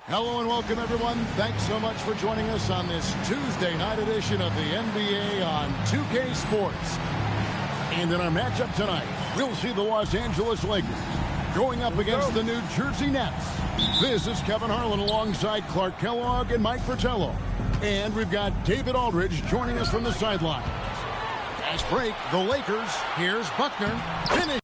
Hello and welcome, everyone. Thanks so much for joining us on this Tuesday night edition of the NBA on 2K Sports. And in our matchup tonight, we'll see the Los Angeles Lakers going up against the New Jersey Nets. This is Kevin Harlan alongside Clark Kellogg and Mike Fratello. And we've got David Aldridge joining us from the sideline. Fast break, the Lakers. Here's Buckner. Finish.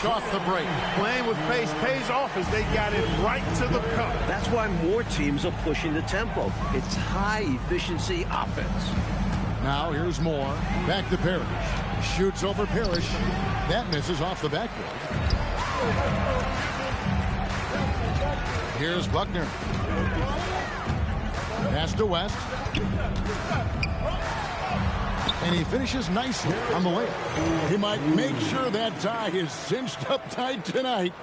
Off the break. Playing with pace pays off as they got it right to the cup. That's why more teams are pushing the tempo. It's high-efficiency offense. Now here's Moore. Back to Parrish. Shoots over Parrish. That misses off the backboard. Here's Buckner. Pass to West. And he finishes nicely on the layup. He might make sure that tie is cinched up tight tonight.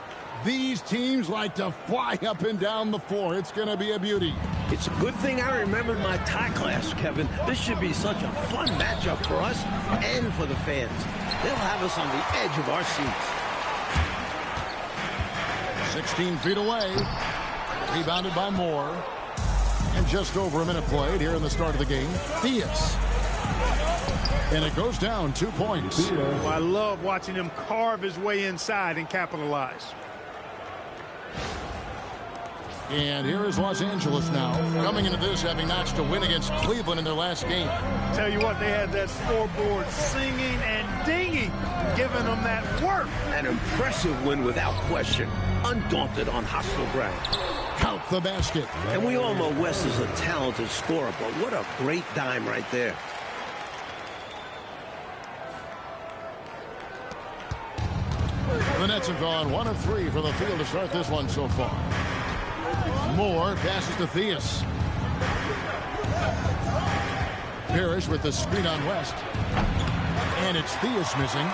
These teams like to fly up and down the floor. It's going to be a beauty. It's a good thing I remembered my tie class, Kevin. This should be such a fun matchup for us and for the fans. They'll have us on the edge of our seats. 16 feet away. Rebounded by Moore. And just over a minute played here in the start of the game. Theus. And it goes down 2 points. I love watching him carve his way inside and capitalize. And here is Los Angeles now, coming into this having notched a win against Cleveland in their last game. Tell you what, they had that scoreboard singing and dinging, giving them that work. An impressive win without question. Undaunted on hostile ground. Count the basket. And we all know West is a talented scorer, but what a great dime right there. The Nets have gone 1 of 3 from the field to start this one so far. Moore passes to Theus. Parrish with the screen on West. And it's Theus missing.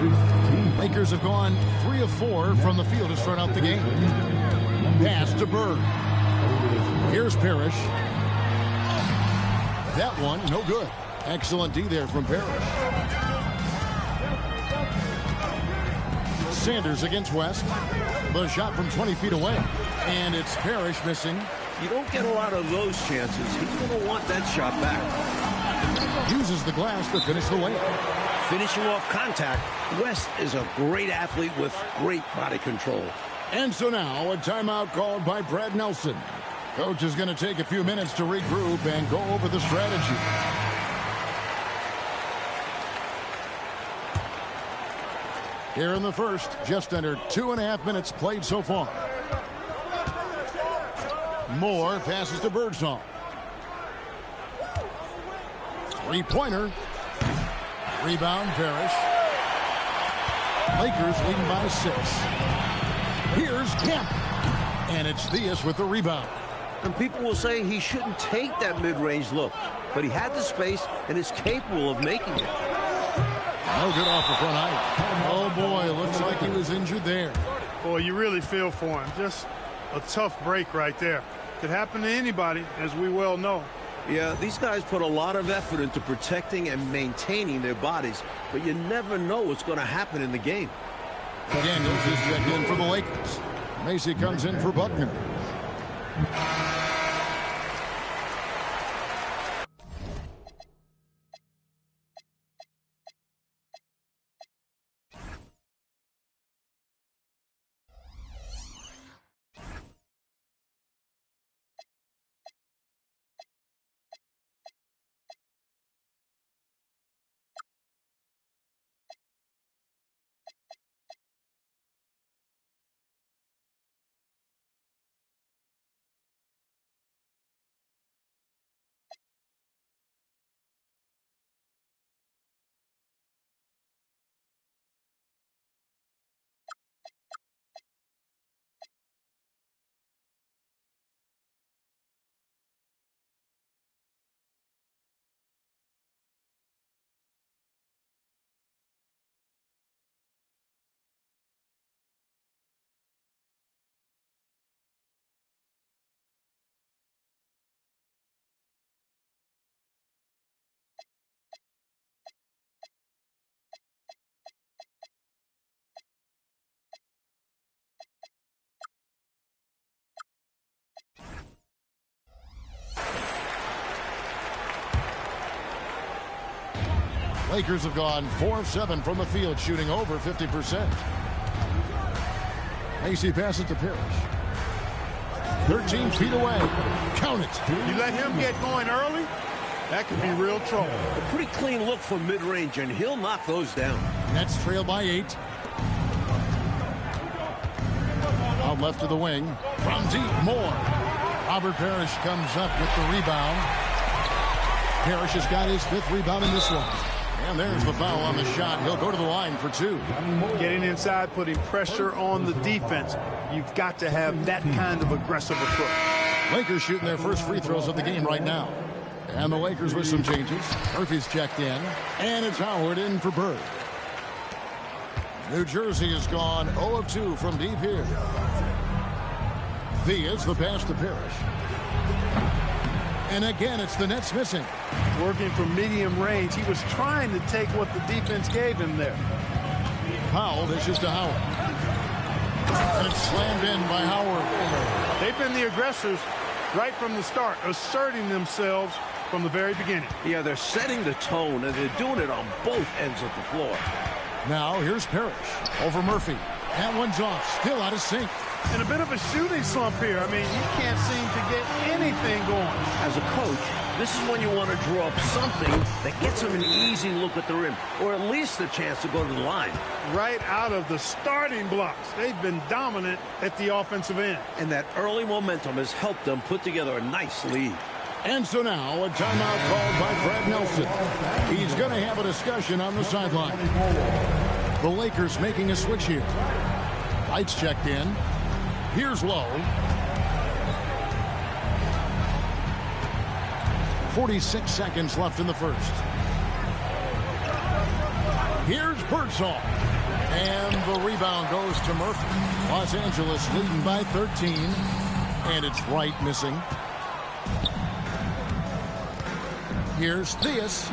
Lakers have gone 3 of 4 from the field to start out the game. Pass to Bird. Here's Parrish. That one, no good. Excellent D there from Parrish. Sanders against West. The shot from 20 feet away. And it's Parrish missing. You don't get a lot of those chances. He's going to want that shot back. Uses the glass to finish the layup. Finishing off contact, West is a great athlete with great body control. And so now a timeout called by Brad Nelson. Coach is going to take a few minutes to regroup and go over the strategy. Here in the first, just under 2.5 minutes played so far. Moore passes to Birdsong. Three-pointer. Rebound, Parrish. Lakers leading by 6. Here's Kemp. And it's Theus with the rebound. And people will say he shouldn't take that mid-range look, but he had the space and is capable of making it. No good off the front height. Oh, boy, looks like he was injured there. Boy, you really feel for him. Just a tough break right there. Could happen to anybody, as we well know. Yeah, these guys put a lot of effort into protecting and maintaining their bodies, but you never know what's going to happen in the game. Daniels is checked in for the Lakers. Macy comes in for Buckner. Lakers have gone 4 of 7 from the field, shooting over 50%. Macy passes to Parrish. 13 feet away. Count it. You let him get going early, that could be real trouble. A pretty clean look from mid-range, and he'll knock those down. Nets trail by 8. Out left of the wing. From deep, Moore. Robert Parrish comes up with the rebound. Parrish has got his 5th rebound in this one. And there's the foul on the shot. He'll go to the line for 2. Getting inside, putting pressure on the defense. You've got to have that kind of aggressive approach. Lakers shooting their first free throws of the game right now. And the Lakers with some changes. Murphy's checked in. And it's Howard in for Bird. New Jersey has gone 0 of 2 from deep here. Theus the pass to Parrish. And again, it's the Nets missing. Working from medium range. He was trying to take what the defense gave him there. Powell dishes to Howard. And it's slammed in by Howard. They've been the aggressors right from the start, asserting themselves from the very beginning. Yeah, they're setting the tone, and they're doing it on both ends of the floor. Now here's Parrish over Murphy. That one's off, still out of sync. And a bit of a shooting slump here. I mean, you can't seem to get anything going. As a coach, this is when you want to draw up something that gets them an easy look at the rim, or at least a chance to go to the line. Right out of the starting blocks, they've been dominant at the offensive end. And that early momentum has helped them put together a nice lead. And so now a timeout called by Brad Nelson. He's going to have a discussion on the sideline. The Lakers making a switch here. Lights checked in. Here's Lowe. 46 seconds left in the first. Here's Birdsong. And the rebound goes to Murphy. Los Angeles leading by 13. And it's Wright missing. Here's Theus.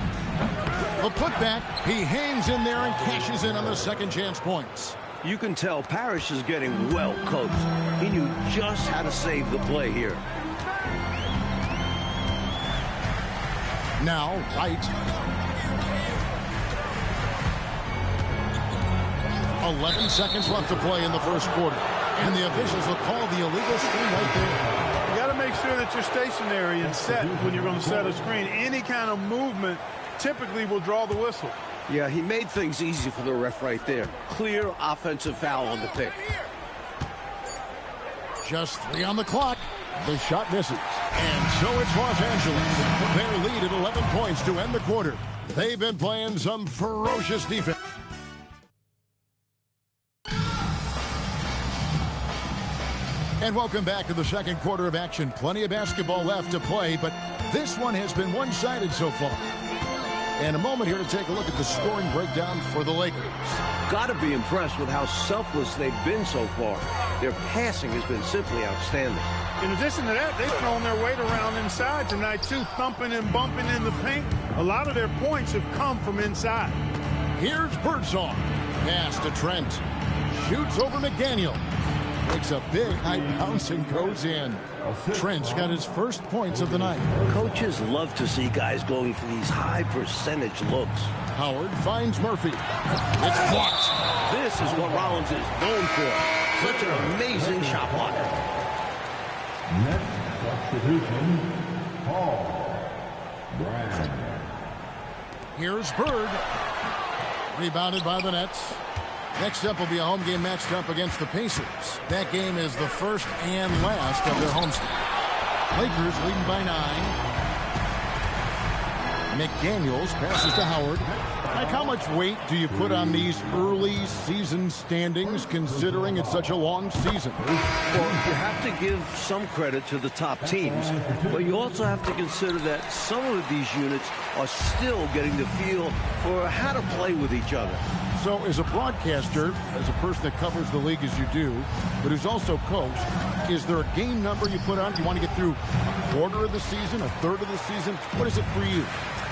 The putback. He hangs in there and cashes in on the second chance points. You can tell Parrish is getting well coached. He knew just how to save the play here. Now, Wright. 11 seconds left to play in the first quarter. And the officials will call the illegal screen right there. You got to make sure that you're stationary and set when you're going to set a screen. Any kind of movement typically will draw the whistle. Yeah, he made things easy for the ref right there. Clear offensive foul on the pick. Just 3 on the clock. The shot misses. And so it's Los Angeles. Their lead at 11 points to end the quarter. They've been playing some ferocious defense. And welcome back to the second quarter of action. Plenty of basketball left to play, but this one has been one-sided so far. And a moment here to take a look at the scoring breakdown for the Lakers. Got to be impressed with how selfless they've been so far. Their passing has been simply outstanding. In addition to that, they've thrown their weight around inside tonight, too, thumping and bumping in the paint. A lot of their points have come from inside. Here's Birdsong. Pass to Trent. Shoots over McDaniel. Makes a big high bounce and goes in. Trent's got his first points of the night. Coaches love to see guys going for these high percentage looks. Howard finds Murphy. It's blocked. This is what Rollins is known for. Such an amazing shot blocker. Next substitution, Paul Brand. Here's Bird. Rebounded by the Nets. Next up will be a home game matched up against the Pacers. That game is the first and last of their homestand. Lakers leading by 9. McDaniels passes to Howard. Mike, how much weight do you put on these early season standings considering it's such a long season? Well, you have to give some credit to the top teams, but you also have to consider that some of these units are still getting the feel for how to play with each other. So as a broadcaster, as a person that covers the league as you do, but who's also coached, is there a game number you put on? Do you want to get through a quarter of the season, a third of the season? What is it for you?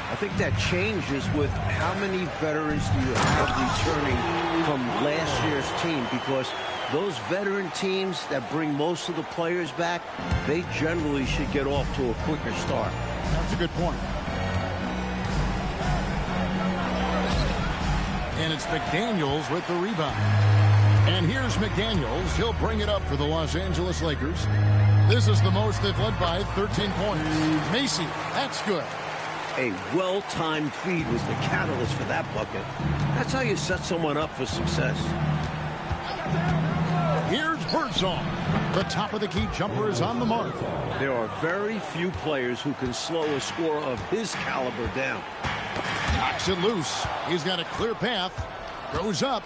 I think that changes with how many veterans do you have returning from last year's team, because those veteran teams that bring most of the players back, they generally should get off to a quicker start. That's a good point. And it's McDaniels with the rebound. And here's McDaniels. He'll bring it up for the Los Angeles Lakers. This is the most they've led by 13 points. Macy, that's good. A well-timed feed was the catalyst for that bucket. That's how you set someone up for success. Here's Birdsong. The top of the key jumper is on the mark. There are very few players who can slow a scorer of his caliber down. Knocks it loose. He's got a clear path. Goes up.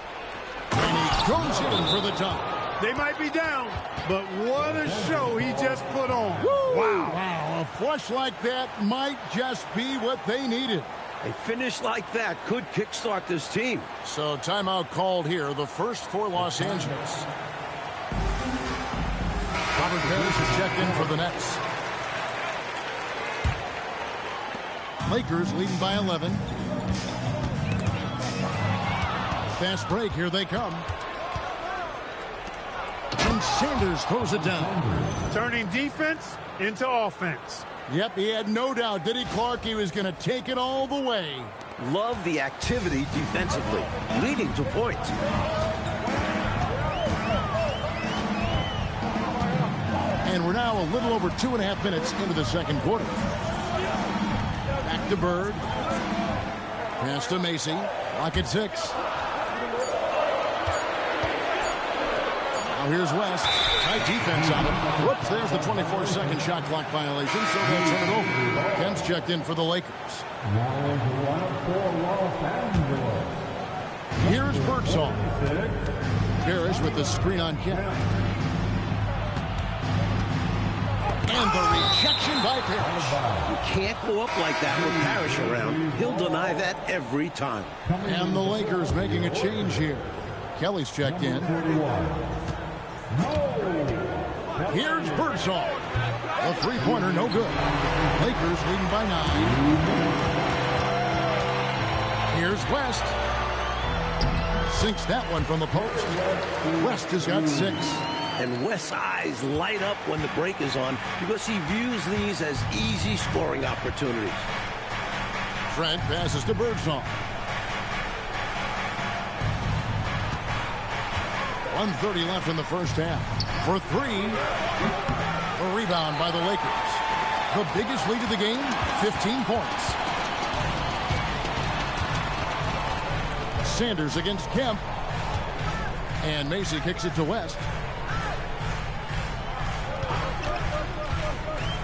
And he goes in for the dunk. They might be down, but what a show he just put on. Woo! Wow, a flush like that might just be what they needed. A finish like that could kickstart this team. So timeout called here, the first for Los Angeles. Robert Parrish is checked in for the Nets. Lakers leading by 11. Fast break, here they come. And Sanders throws it down. Turning defense into offense. Yep, he had no doubt, did he, Clark? He was going to take it all the way. Love the activity defensively, leading to points. And we're now a little over 2.5 minutes into the second quarter. Back to Bird. Pass to Macy. Lock at 6. Now here's West. Tight defense on him. Whoops, there's the 24-second shot clock violation, so they'll turn it over. Kemp's checked in for the Lakers. Here's Birdsong. Parrish with the screen on Kemp. And the rejection by Parrish. You can't go up like that with Parrish around. He'll deny that every time. And the Lakers making a change here. Kelly's checked in. Here's Birdsall. A three-pointer, no good. Lakers leading by 9. Here's West. Sinks that one from the post. West has got 6. And West's eyes light up when the break is on because he views these as easy scoring opportunities. Trent passes to Birdsall. 1:30 left in the first half. For 3. A rebound by the Lakers. The biggest lead of the game, 15 points. Sanders against Kemp. And Macy kicks it to West.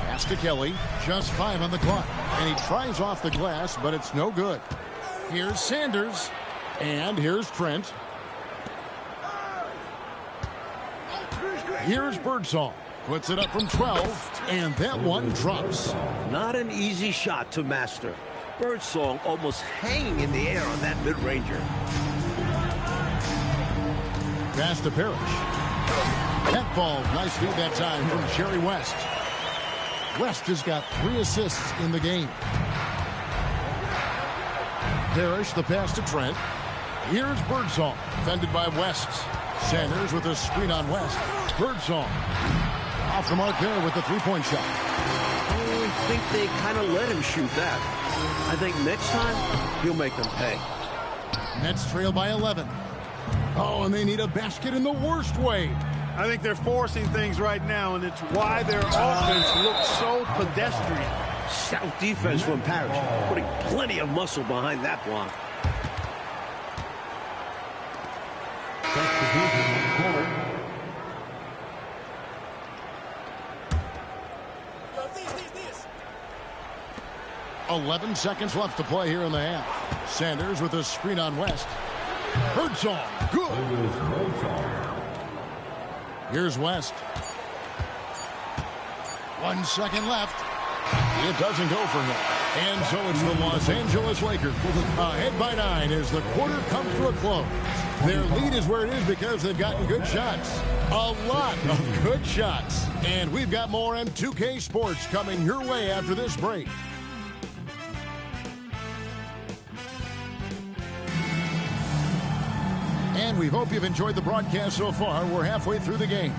Pass to Kelly. Just 5 on the clock. And he tries off the glass, but it's no good. Here's Sanders. And here's Trent. Here's Birdsall. Puts it up from 12, and that one drops. Not an easy shot to master. Birdsall almost hanging in the air on that mid-ranger. Pass to Parrish. That ball, nice feed that time from Jerry West. West has got 3 assists in the game. Parrish, the pass to Trent. Here's Birdsall, defended by West. Sanders with a screen on West. Birdsall. Off the mark there with the three-point shot. I think they kind of let him shoot that. I think next time, he'll make them pay. Nets trail by 11. Oh, and they need a basket in the worst way. I think they're forcing things right now, and it's why their offense looks so pedestrian. Stout defense from Parrish, putting plenty of muscle behind that block. Substitution on the court. 11 seconds left to play here in the half. Sanders with a screen on West. Birdsall, good. Here's West. 1 second left. It doesn't go for him. And so it's the Los Angeles Lakers ahead by 9 as the quarter comes to a close. Their lead is where it is because they've gotten good shots. A lot of good shots. And we've got more M2K Sports coming your way after this break. And we hope you've enjoyed the broadcast so far. We're halfway through the game.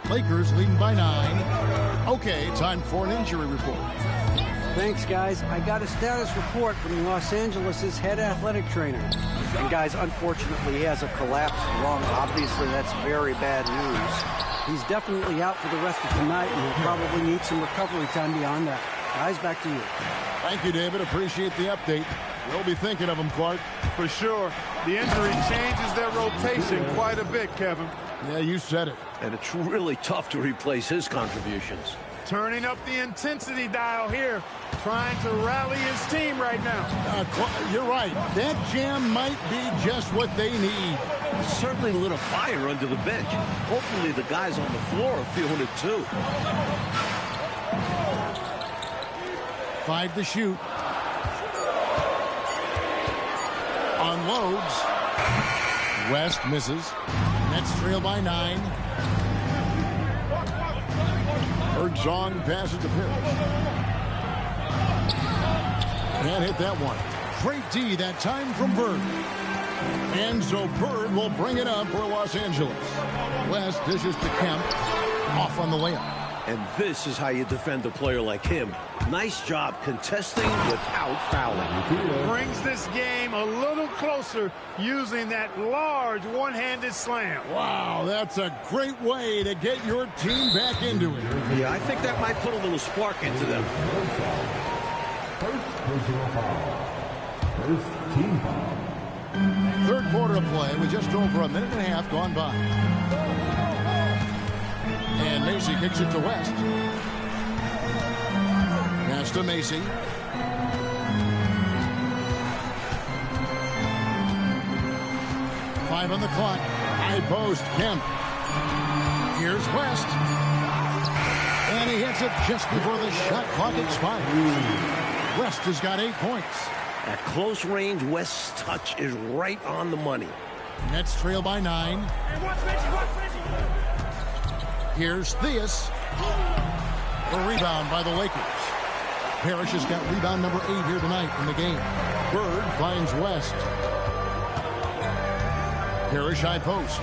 Lakers leading by 9. Okay, time for an injury report. Thanks, guys. I got a status report from Los Angeles' head athletic trainer. And, guys, unfortunately, he has a collapsed lung. Obviously, that's very bad news. He's definitely out for the rest of tonight, and he'll probably need some recovery time beyond that. Guys, back to you. Thank you, David. Appreciate the update. We'll be thinking of him, Clark. For sure. The injury changes their rotation quite a bit, Kevin. Yeah, you said it. And it's really tough to replace his contributions. Turning up the intensity dial here, trying to rally his team right now. You're right. That jam might be just what they need. Certainly lit a fire under the bench. Hopefully the guys on the floor are feeling it too. 5 to shoot. Unloads. West misses. Nets trail by 9. Birdsall passes to Parrish. Can't hit that one. Great D that time from Bird. And so Bird will bring it up for Los Angeles. West dishes to Kemp. Off on the layup. And this is how you defend a player like him. Nice job contesting without fouling. Brings this game a little closer using that large one-handed slam. Wow, that's a great way to get your team back into it. Yeah, I think that might put a little spark into them. First personal foul. First team foul. Third quarter of play with just over a minute and a half gone by. And Macy kicks it to West. Pass to Macy. Five on the clock. High post, Kemp. Here's West. And And he hits it just before the shot clock expires. West has got 8 points. At close range, West's touch is right on the money. Nets trail by 9. Here's Theus. The rebound by the Lakers. Parrish has got rebound number 8 here tonight in the game. Bird finds West. Parrish high post.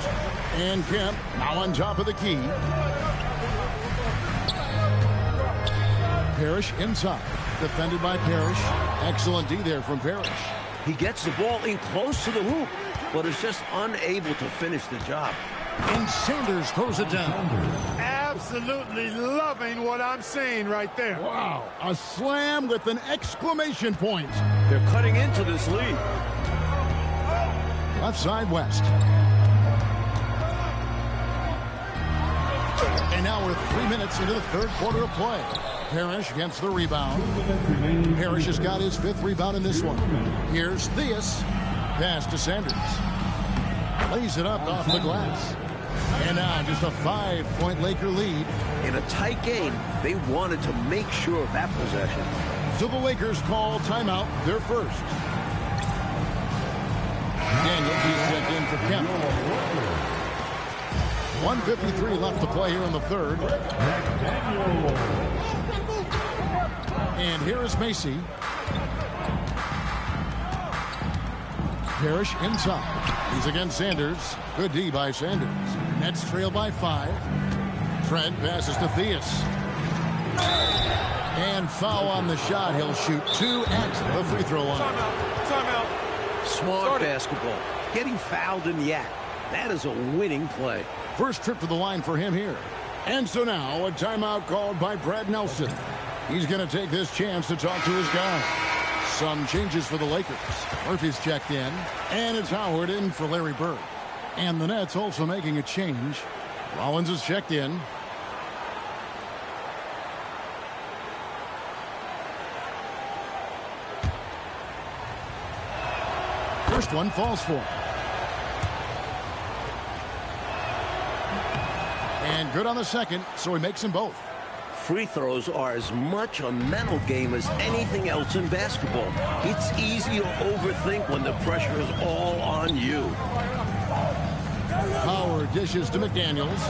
And Kemp now on top of the key. Parrish inside. Defended by Parrish. Excellent D there from Parrish. He gets the ball in close to the hoop, but is just unable to finish the job. And Sanders throws it down. Absolutely loving what I'm seeing right there. Wow, a slam with an exclamation point. They're cutting into this lead. Left side, West. And now we're 3 minutes into the third quarter of play. Parrish gets the rebound. Parrish has got his 5th rebound in this one. Here's Theus. Pass to Sanders. Lays it up off the glass. And now just a 5-point Laker lead. In a tight game, they wanted to make sure of that possession. So the Lakers call timeout, their first. Daniel is checked in for Kemp. 1:53 left to play here in the third. And here is Macy. Parrish inside. He's against Sanders. Good D by Sanders. Nets trail by 5. Trent passes to Theus. And foul on the shot. He'll shoot 2 at the free throw line. Timeout. Smart basketball. Getting fouled in the act. That is a winning play. First trip to the line for him here. And so now a timeout called by Brad Nelson. He's going to take this chance to talk to his guy. Some changes for the Lakers. Murphy's checked in. And it's Howard in for Larry Bird. And the Nets also making a change. Rollins is checked in. First one falls for him. And good on the second, so he makes them both. Free throws are as much a mental game as anything else in basketball. It's easy to overthink when the pressure is all on you. Howard dishes to McDaniels.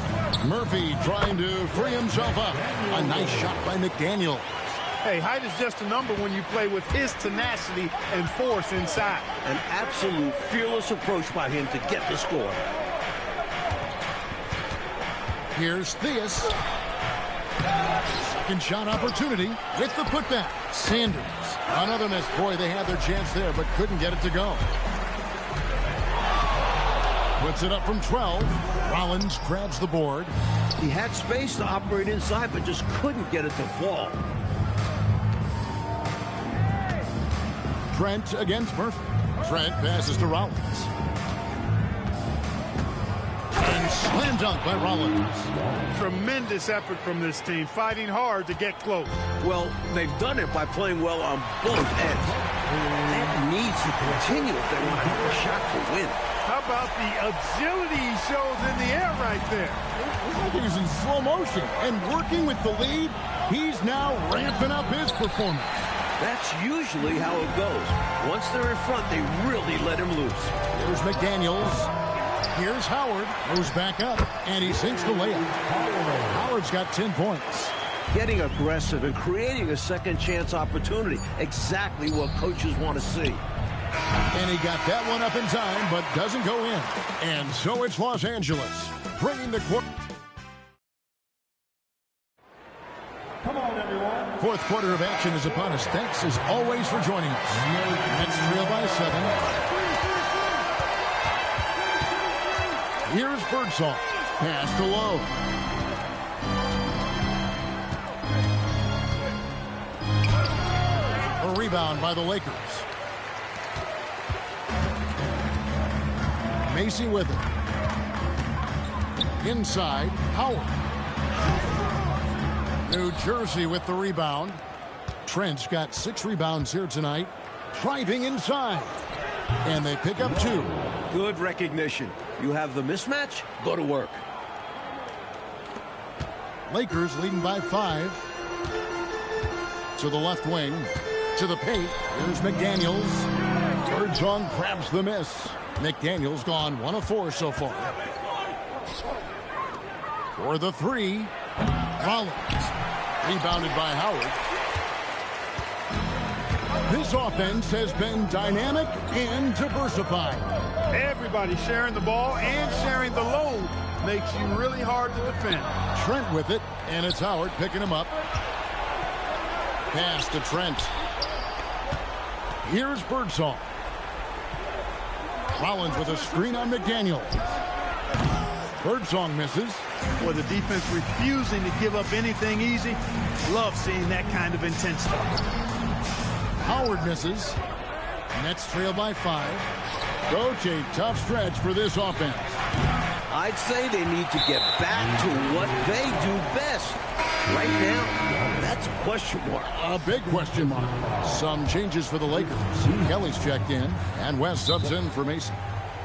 Murphy trying to free himself up. A nice shot by McDaniels. Hey, height is just a number when you play with his tenacity and force inside. An absolute fearless approach by him to get the score. Here's Theus. Second shot opportunity with the putback. Sanders. Another miss. Boy, they had their chance there, but couldn't get it to go. Puts it up from 12. Rollins grabs the board. He had space to operate inside, but just couldn't get it to fall. Trent against Murphy. Trent passes to Rollins. And slam dunk by Rollins. Tremendous effort from this team, fighting hard to get close. Well, they've done it by playing well on both ends. That needs to continue if they want to have a shot to win. How about the agility he shows in the air right there? It's like he's in slow motion. And working with the lead, he's now ramping up his performance. That's usually how it goes. Once they're in front, they really let him loose. Here's McDaniels. Here's Howard. Goes back up. And he sinks the layup. Howard's got 10 points. Getting aggressive and creating a second chance opportunity. Exactly what coaches want to see. And he got that one up in time, but doesn't go in. And so it's Los Angeles bringing the quarter. Come on, everyone. Fourth quarter of action is upon us. Thanks as always for joining us. Nets trail by 7. Here's Birdsall. Pass to Lowe. A rebound by the Lakers. Macy with it. Inside, Howard. New Jersey with the rebound. Trent's got 6 rebounds here tonight. Driving inside. And they pick up 2. Good recognition. You have the mismatch, go to work. Lakers leading by 5. To the left wing. To the paint. Here's McDaniels. Birdsong grabs the miss. McDaniels gone 1 of 4 so far. For the 3. Rollins. Rebounded by Howard. This offense has been dynamic and diversified. Everybody sharing the ball and sharing the load makes you really hard to defend. Trent with it, and it's Howard picking him up. Pass to Trent. Here's Birdsong. Rollins with a screen on McDaniel. Birdsong misses. With the defense refusing to give up anything easy. Love seeing that kind of intensity. Howard misses. Nets trail by 5. Coach, a tough stretch for this offense. I'd say they need to get back to what they do best. Right now, that's a question mark. A big question mark. Some changes for the Lakers. Kelly's checked in, and West subs in for Mason.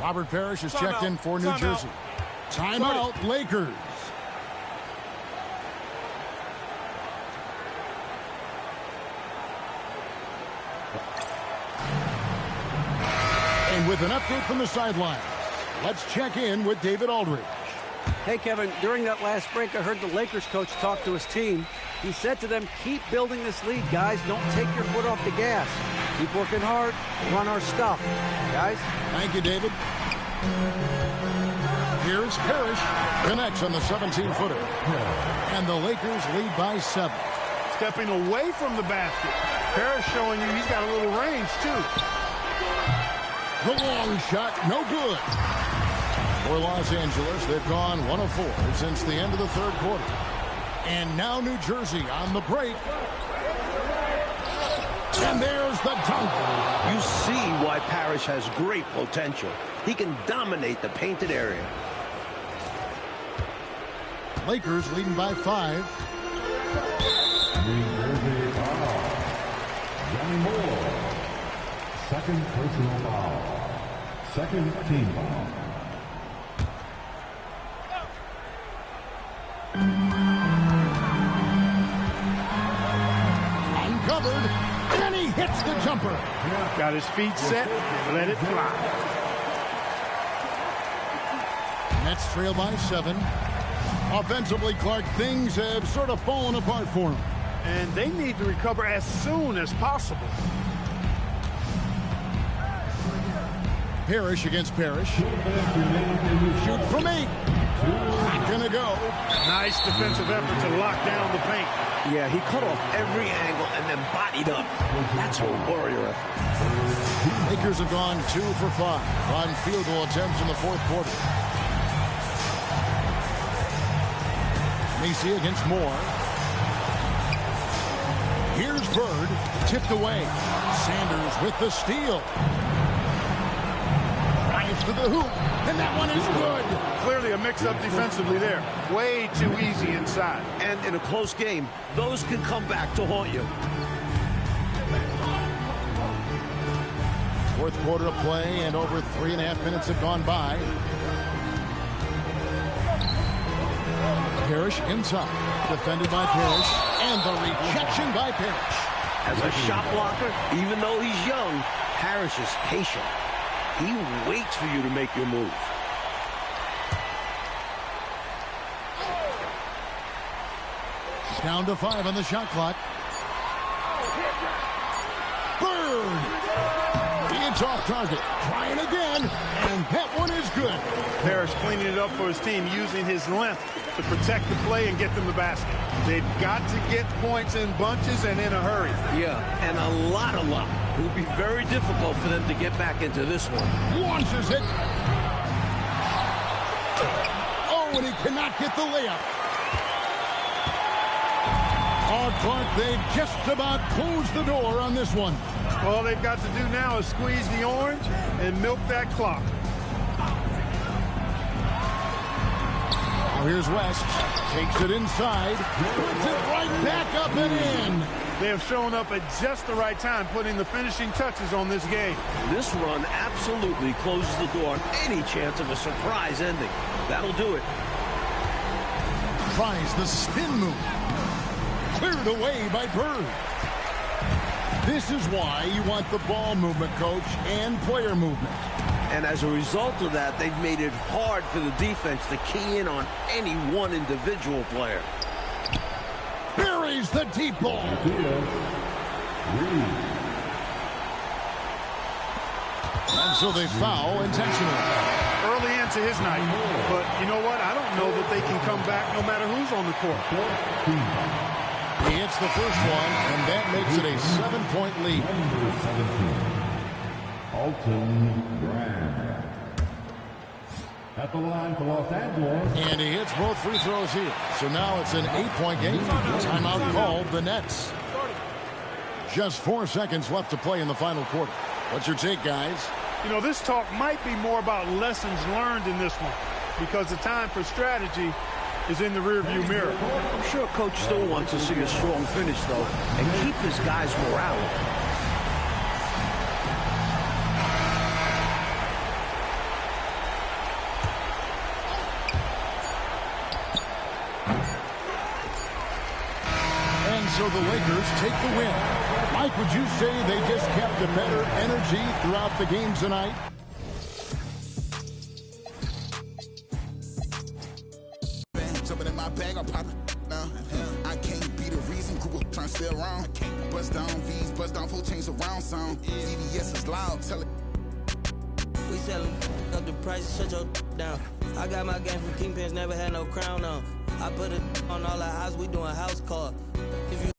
Robert Parrish is checked in for New Jersey. Timeout, Lakers. And with an update from the sidelines, let's check in with David Aldridge. Hey, Kevin, during that last break, I heard the Lakers coach talk to his team. He said to them, keep building this lead, guys. Don't take your foot off the gas. Keep working hard. Run our stuff. Guys? Thank you, David. Here's Parrish. Connects on the 17-footer. And the Lakers lead by 7. Stepping away from the basket. Parrish showing you he's got a little range, too. The long shot, no good. For Los Angeles, they've gone 1 of 4 since the end of the third quarter. And now New Jersey on the break. And there's the dunk. You see why Parrish has great potential. He can dominate the painted area. Lakers leading by 5. New Jersey foul. Johnny Moore. Second personal foul. Second team foul. Uncovered, and he hits the jumper. Got his feet set, let it fly. Nets trail by 7. Offensively, Clark, things have sort of fallen apart for him. And they need to recover as soon as possible. Parrish against Parrish. Shoot from 8. Not gonna go. Nice defensive effort to lock down the paint. Yeah, he cut off every angle and then bodied up. That's a warrior effort. Lakers have gone 2 for 5 on field goal attempts in the fourth quarter. Macy against Moore. Here's Bird, tipped away. Sanders with the steal. Drives to the hoop, and that one is good. Clearly a mix-up defensively there. Way too easy inside. And in a close game, those can come back to haunt you. Fourth quarter of play, and over 3.5 minutes have gone by. Parrish inside. Defended by Parrish. And the rejection by Parrish. As a shot blocker, even though he's young, Parrish is patient. He waits for you to make your move. Down to 5 on the shot clock. Bird! It's off target. Trying again. And that one is good. Parrish cleaning it up for his team, using his length to protect the play and get them the basket. They've got to get points in bunches and in a hurry. Yeah, and a lot of luck. It will be very difficult for them to get back into this one. Launches it. Oh, and he cannot get the layup. Oh, Clark, they've just about closed the door on this one. All they've got to do now is squeeze the orange and milk that clock. Now here's West. Takes it inside. Puts it right back up and in. They have shown up at just the right time, putting the finishing touches on this game. This run absolutely closes the door on any chance of a surprise ending. That'll do it. Tries the spin move. Cleared away by Bird. This is why you want the ball movement, coach, and player movement. And as a result of that, they've made it hard for the defense to key in on any one individual player. Buries the deep ball. And so they foul intentionally. Early into his night. But you know what? I don't know that they can come back no matter who's on the court. He hits the first one, and that makes it a 7-point lead. Number 17, Alton Brand. At the line for Los Angeles. And he hits both free throws here. So now it's an 8-point game. Timeout called the Nets. Just 4 seconds left to play in the final quarter. What's your take, guys? You know, this talk might be more about lessons learned in this one because the time for strategy is in the rearview mirror. I'm sure Coach still wants to see a strong finish, though, and keep his guys' morale up. And so the Lakers take the win. Mike, would you say they just kept a better energy throughout the game tonight? Jumping in my bag, I'll pop it now. I can't be the reason Google trying to stay around. Bust down V's, bust down full change around sound. CVS is loud, tell it. We sellin' up the price, shut your down. I got my game from Kingpins, never had no crown on. I put it on all the house, we doing house call. If you